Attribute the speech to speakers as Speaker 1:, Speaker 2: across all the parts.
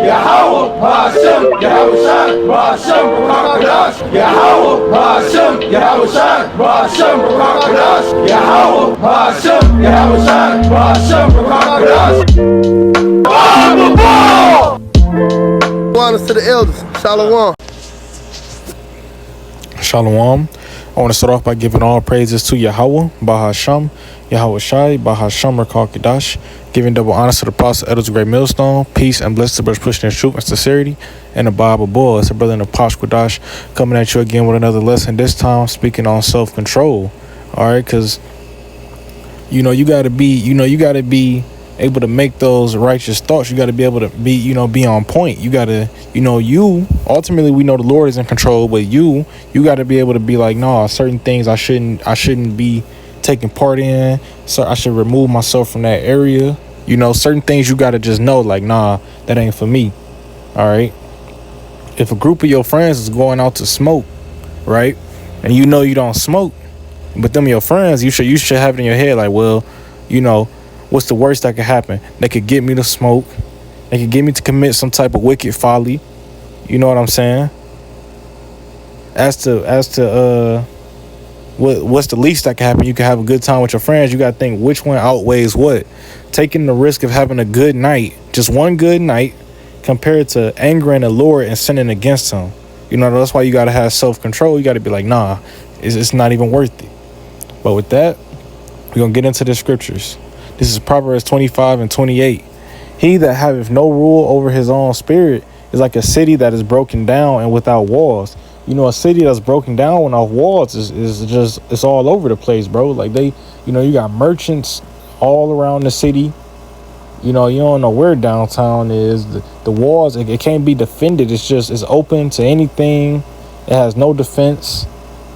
Speaker 1: Yahweh Hashem, Yahweh Shai, Hashem Rakadash, Yahweh Hashem, Yahweh Shai, Hashem Rakadash, Yahweh Hashem, Yahweh Shai, Hashem Rakadash.
Speaker 2: Honors to the elders. Shalom.
Speaker 3: Shalom. I want to start off by giving all praises to Yahweh, Bahasham, Yahweh Shai, Bahasham Rakadash, giving double honors to the Apostle Elders of Great Millstone, peace and blessings to brothers pushing in truth and sincerity, and the Bible Bull. It's a brother in the Posh Quadash coming at you again with another lesson, this time speaking on self-control. All right, because, you got to be able to make those righteous thoughts. You got to be able to be on point. You got to, ultimately we know the Lord is in control, but you got to be able to be like, no, certain things I shouldn't be taking part in. So I should remove myself from that area. Certain things you got to just know, like, nah, that ain't for me. All right. If a group of your friends is going out to smoke, right, and you don't smoke, but them your friends, you should have it in your head, like, well, what's the worst that could happen? They could get me to smoke. They could get me to commit some type of wicked folly. You know what I'm saying? As to what's the least that could happen? You can have a good time with your friends. You got to think which one outweighs what. Taking the risk of having a good night, just one good night, compared to angering the Lord and sinning against him. That's why you got to have self-control. You got to be like, nah, it's not even worth it. But with that, we're going to get into the scriptures. This is Proverbs 25:28. He that haveth no rule over his own spirit is like a city that is broken down and without walls. A city that's broken down without walls it's all over the place, bro. Like you got merchants all around the city. You don't know where downtown is. The walls, it can't be defended. It's open to anything. It has no defense.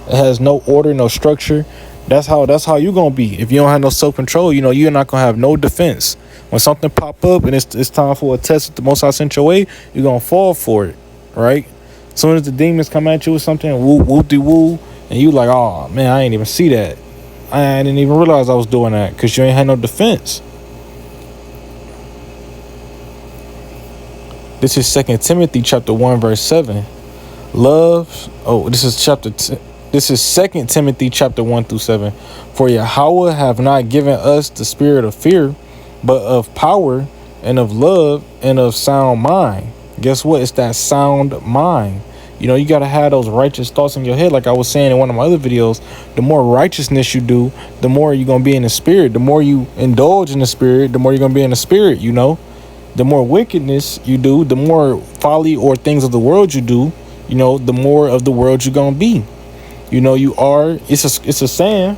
Speaker 3: It has no order, no structure. That's how you gonna be. If you don't have no self-control, you're not gonna have no defense. When something pop up and it's time for a test that the Most High sent your way, you're gonna fall for it, right? As soon as the demons come at you with something, whoop-de-woo, and you like, oh man, I ain't even see that. I didn't even realize I was doing that, because you ain't had no defense. This is 2 Timothy chapter 1 verse 7. This is 2 Timothy chapter 1 through 7. For Yahweh have not given us the spirit of fear, but of power and of love and of sound mind. Guess what? It's that sound mind. You got to have those righteous thoughts in your head. Like I was saying in one of my other videos, the more righteousness you do, the more you're going to be in the spirit. The more you indulge in the spirit, the more you're going to be in the spirit, The more wickedness you do, the more folly or things of the world you do, the more of the world you're going to be. It's a saying,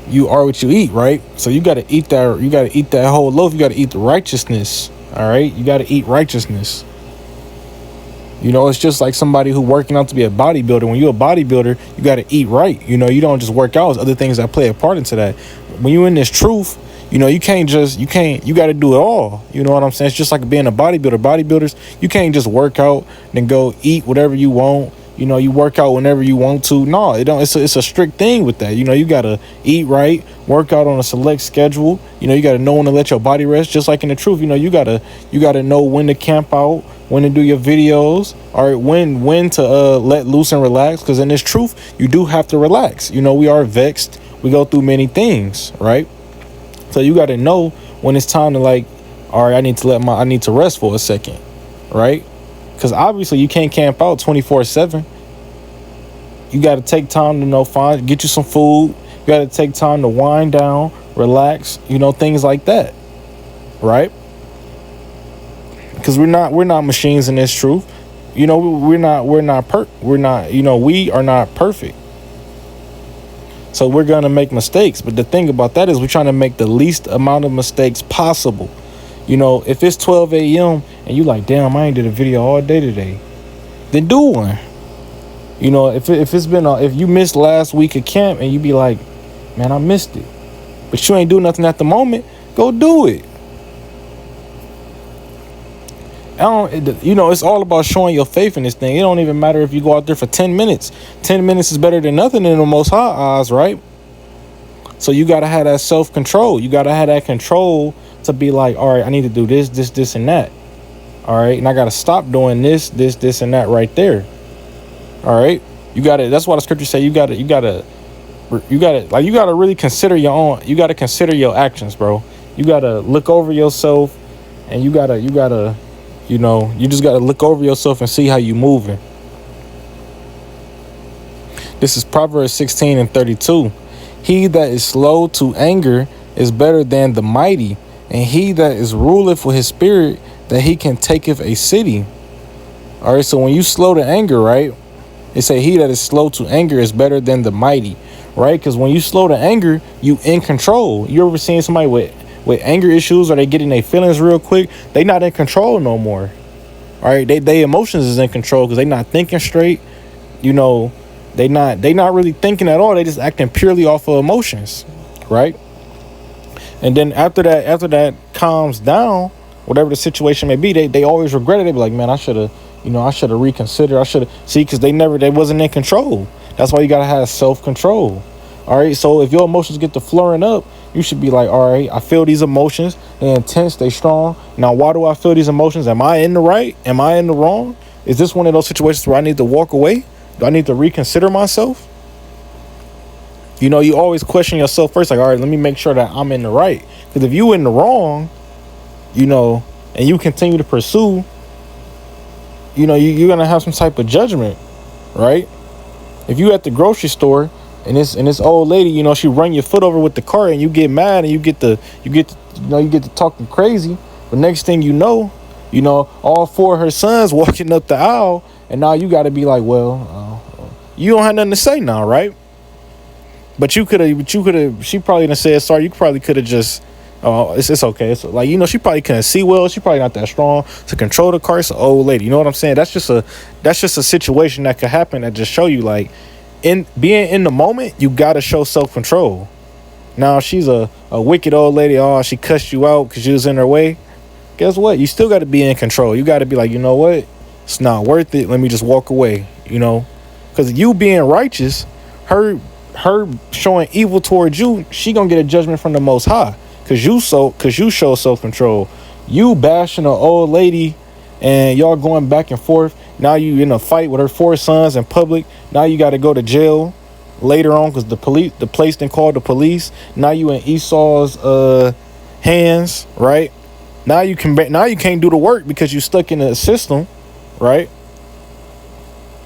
Speaker 3: you are what you eat, right? So you got to eat that whole loaf. You got to eat the righteousness. All right. You got to eat righteousness. It's just like somebody who working out to be a bodybuilder. When you're a bodybuilder, you got to eat right. You don't just work out. There's other things that play a part into that. When you're in this truth, you got to do it all. You know what I'm saying? It's just like being a bodybuilder. Bodybuilders, you can't just work out and go eat whatever you want. You work out whenever you want to. No, it don't. It's a strict thing with that. You got to eat right, work out on a select schedule. You got to know when to let your body rest. Just like in the truth, you got to know when to camp out, when to do your videos, or when to let loose and relax. Because in this truth, you do have to relax. We are vexed. We go through many things, right? So you got to know when it's time to, like, all right, I need to rest for a second, right? Because obviously you can't camp out 24/7. You got to take time to get you some food. You got to take time to wind down, relax, things like that, right? Because we're not machines in this truth. We are not perfect. So we're gonna make mistakes. But the thing about that is we're trying to make the least amount of mistakes possible. If it's 12 a.m. and you like, damn, I ain't did a video all day today, then do one. If you missed last week of camp and you be like, man, I missed it, but you ain't do nothing at the moment, go do it. It's all about showing your faith in this thing. It don't even matter if you go out there for 10 minutes. 10 minutes is better than nothing in the Most High eyes, right? So you got to have that self-control. You got to have that control to be like, all right, I need to do this, and that. All right. And I got to stop doing this, and that right there. All right. You got to, that's why the scripture say you got to really consider your own, you got to consider your actions, bro. You got to look over yourself, and you got to, you know, you just got to look over yourself and see how you moving. This is Proverbs 16:32. He that is slow to anger is better than the mighty, and he that is ruleth with his spirit, that he can taketh a city. All right, so when you slow to anger, right, it say he that is slow to anger is better than the mighty, right? Because when you slow to anger, you in control. You ever seen somebody with anger issues, or they getting their feelings real quick? They not in control no more. All right, they emotions is in control because they not thinking straight. You know, they not really thinking at all. They just acting purely off of emotions, right? And then after that calms down, whatever the situation may be, they always regret it. They be like, man, I should have reconsidered. I should have, see, because they wasn't in control. That's why you gotta have self-control. All right, so if your emotions get to flaring up, you should be like, all right, I feel these emotions, they're intense, they strong. Now, why do I feel these emotions? Am I in the right? Am I in the wrong? Is this one of those situations where I need to walk away? Do I need to reconsider myself? You know, you always question yourself first, like, all right, let me make sure that I'm in the right. Because if you in the wrong, you know, and you continue to pursue, you know, you're gonna have some type of judgment, right? If you at the grocery store and this old lady, you know, she run your foot over with the cart, and you get mad, and you get to talking crazy. But next thing you know, all four of her sons walking up the aisle, and now you got to be like, well, you don't have nothing to say now, right? But you could have. She probably done said sorry. You probably could have just. Oh, it's okay. It's like, you know, she probably couldn't see well. She probably not that strong to control the car. It's an old lady. You know what I'm saying? That's just a situation that could happen that just show you, like, in being in the moment, you gotta show self-control. Now, if she's a wicked old lady, she cussed you out because you was in her way. Guess what? You still got to be in control. You got to be like, you know what? It's not worth it. Let me just walk away. You know, because you being righteous, her showing evil towards you, she gonna get a judgment from the Most High. Cause you show self-control. You bashing an old lady and y'all going back and forth. Now you in a fight with her four sons in public. Now you got to go to jail later on because the place then called the police. Now you in Esau's hands, right? Now you can't do the work because you stuck in the system, right?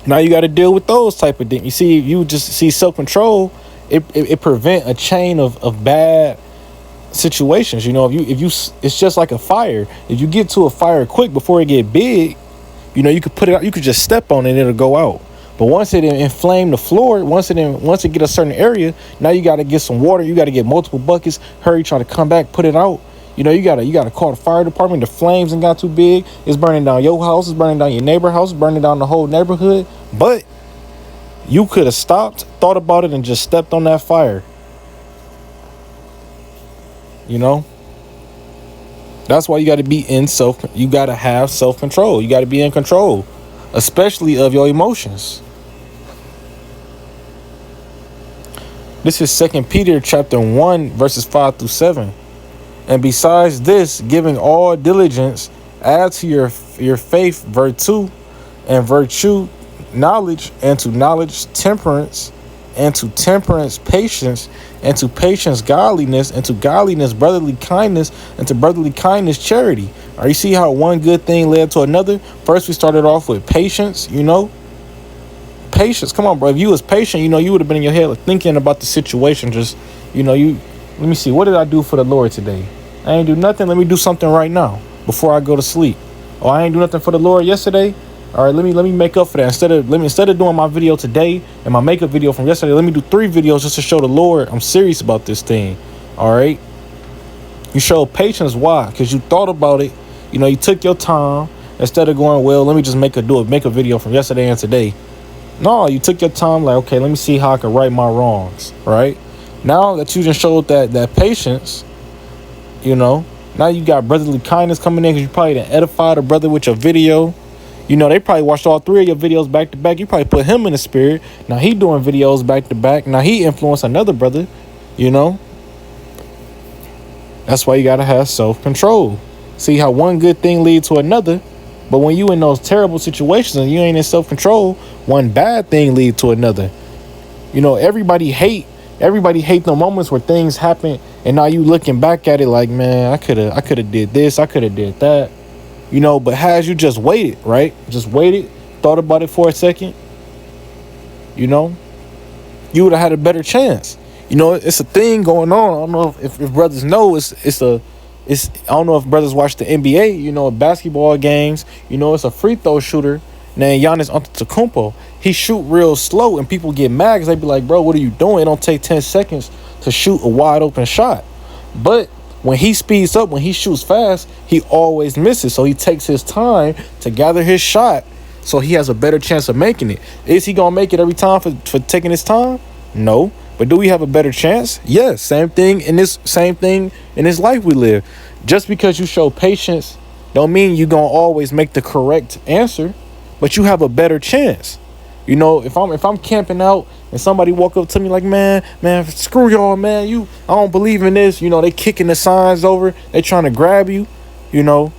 Speaker 3: Now you got to deal with those type of things. You see, you just see self-control. It prevent a chain of bad situations. You know, if you it's just like a fire. If you get to a fire quick before it get big, you know, you could put it out, you could just step on it and it'll go out. But once it inflame the floor, once it get a certain area, now you got to get some water. You got to get multiple buckets. Hurry, try to come back, put it out. You know, you got to call the fire department. The flames ain't got too big. It's burning down your house. It's burning down your neighbor house. It's burning down the whole neighborhood. But you could have stopped, thought about it, and just stepped on that fire. You know, that's why you got to be you got to have self-control. You got to be in control, especially of your emotions. This is 2 Peter chapter 1, verses 5 through 7. And besides this, giving all diligence, add to your faith virtue, and virtue knowledge, and to knowledge temperance, and to temperance patience, and to patience godliness, and to godliness brotherly kindness, and to brotherly kindness charity. You see how one good thing led to another? First we started off with patience, you know. Patience, come on, bro. If you was patient, you know, you would have been in your head thinking about the situation. Just, you know, let me see, what did I do for the Lord today? I ain't do nothing. Let me do something right now before I go to sleep. Oh, I ain't do nothing for the Lord yesterday. All right, let me make up for that. Instead of doing my video today and my makeup video from yesterday, let me do 3 videos just to show the Lord I'm serious about this thing. All right. You show patience. Why? Because you thought about it. You know, you took your time instead of going, well, let me just make a video from yesterday and today. No, you took your time. Like, okay, let me see how I can right my wrongs. Right now that you just showed that patience, you know, now you got brotherly kindness coming in because you probably done edified a brother with your video. You know, they probably watched all 3 of your videos back to back. You probably put him in the spirit. Now he doing videos back to back. Now he influenced another brother, you know. That's why you got to have self-control. See how one good thing leads to another. But when you in those terrible situations and you ain't in self-control, one bad thing lead to another. You know, everybody hate the moments where things happen and now you looking back at it like, man, I could have did this, I could have did that. You know, but has you just waited, right? Just waited, thought about it for a second, you know, you would have had a better chance. You know, it's a thing going on. I don't know if brothers know, I don't know if brothers watch the NBA, you know, basketball games, you know, it's a free throw shooter named Giannis Antetokounmpo. He shoot real slow and people get mad because they be like, bro, what are you doing? It don't take 10 seconds to shoot a wide open shot. But when he speeds up, when he shoots fast, he always misses. So he takes his time to gather his shot so he has a better chance of making it. Is he going to make it every time for taking his time? No. But do we have a better chance? Yes. Same thing in this life we live. Just because you show patience don't mean you're going to always make the correct answer, but you have a better chance. You know, if I'm camping out and somebody walk up to me like, man, screw y'all, man, I don't believe in this. You know, they kicking the signs over. They trying to grab you. You know,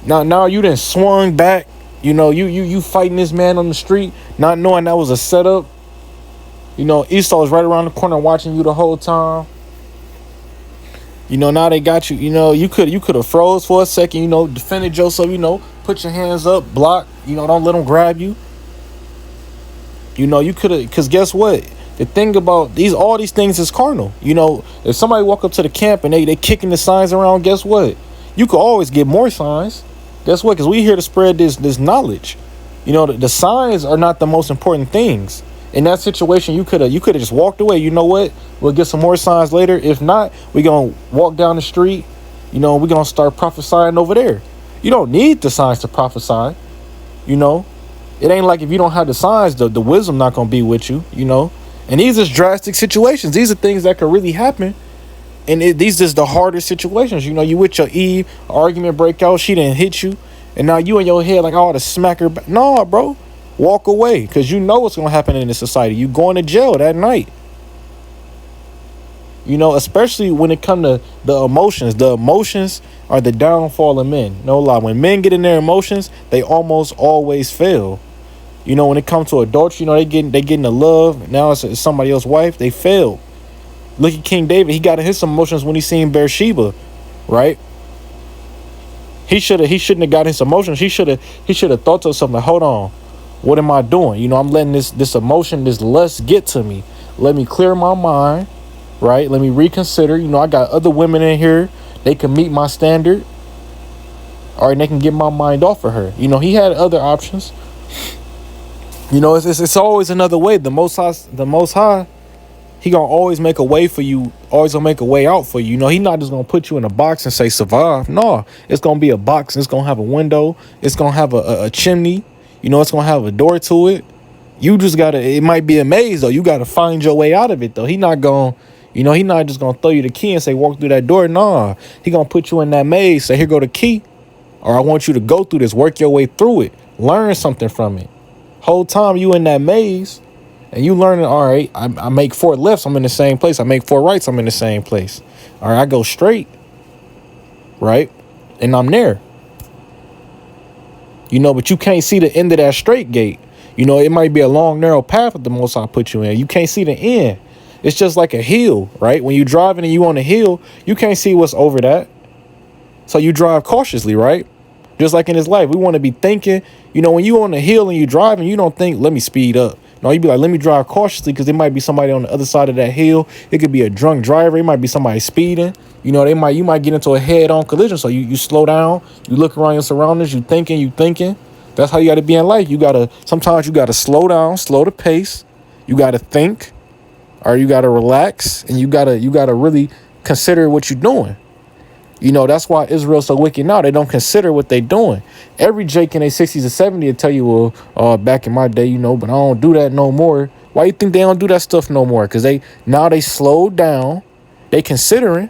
Speaker 3: now you done swung back. You know, you fighting this man on the street, not knowing that was a setup. You know, Esau is right around the corner watching you the whole time. You know, now they got you. You know, you could have froze for a second. You know, defended yourself. You know, put your hands up, block. You know, don't let them grab you. You know, you could have, because guess what? The thing about all these things is carnal. You know, if somebody walk up to the camp and they kicking the signs around, guess what? You could always get more signs. Guess what? Because we here to spread this knowledge. You know, the signs are not the most important things. In that situation, you could have just walked away. You know what? We'll get some more signs later. If not, we're going to walk down the street. You know, we're going to start prophesying over there. You don't need the signs to prophesy. You know, it ain't like if you don't have the signs, the wisdom not going to be with you, you know. And these are drastic situations. These are things that could really happen. And these is the hardest situations. You know, you with your Eve, argument break out, she didn't hit you. And now you in your head like, I ought to smack her back. No, bro. Walk away, because you know what's going to happen in this society. You going to jail that night. You know, especially when it comes to the emotions. The emotions are the downfall of men. No lie. When men get in their emotions, they almost always fail. You know, when it comes to adults, you know, they getting the love. Now it's somebody else's wife. They failed. Look at King David. He got in his emotions when he seen Bathsheba, right? He shouldn't have got his emotions. He should have thought to himself, like, hold on. What am I doing? You know, I'm letting this emotion, this lust get to me. Let me clear my mind, right? Let me reconsider. You know, I got other women in here. They can meet my standard. All right, they can get my mind off of her. You know, he had other options. You know, it's always another way. The Most High, he gonna always make a way for you. Always gonna make a way out for you. You know, he not just gonna put you in a box and say survive. No, it's gonna be a box. It's gonna have a window. It's gonna have a chimney. You know, it's going to have a door to it. You just got to, it might be a maze, though. You got to find your way out of it, though. He not going, you know, he not just going to throw you the key and say, walk through that door. Nah, he going to put you in that maze. Say, here go the key. Or I want you to go through this, work your way through it. Learn something from it. Whole time you in that maze and you learning, all right, I make 4 lefts, I'm in the same place. I make 4 rights, I'm in the same place. All right, I go straight, right? And I'm there. You know, but you can't see the end of that straight gate. You know, it might be a long, narrow path that the Most High put you in. You can't see the end. It's just like a hill, right? When you're driving and you on a hill, you can't see what's over that. So you drive cautiously, right? Just like in his life, we want to be thinking, you know, when you on the hill and you driving, you don't think, let me speed up. No, you be like, let me drive cautiously because there might be somebody on the other side of that hill. It could be a drunk driver. It might be somebody speeding. You know, you might get into a head-on collision. So you slow down. You look around your surroundings. You thinking. That's how you got to be in life. Sometimes you got to slow down, slow the pace. You got to think, or you got to relax, and you got to really consider what you're doing. You know, that's why Israel's so wicked now. They don't consider what they doing. Every Jake in their 60s or 70s will tell you, well, back in my day, you know, but I don't do that no more. Why you think they don't do that stuff no more? Because they slowed down. They considering,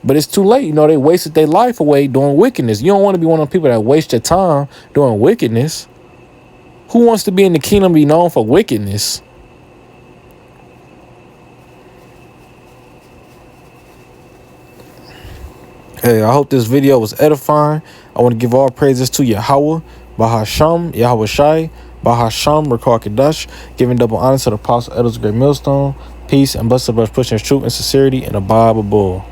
Speaker 3: but it's too late. You know, they wasted their life away doing wickedness. You don't want to be one of the people that waste your time doing wickedness. Who wants to be in the kingdom and be known for wickedness? Hey, I hope this video was edifying. I want to give all praises to Yahweh, Bahasham, Yahweh Shai, Bahasham, Rakar Kadash, giving double honor to the apostle elders of Great Millstone. Peace and blessed brothers pushing his truth and sincerity in the Bible bull.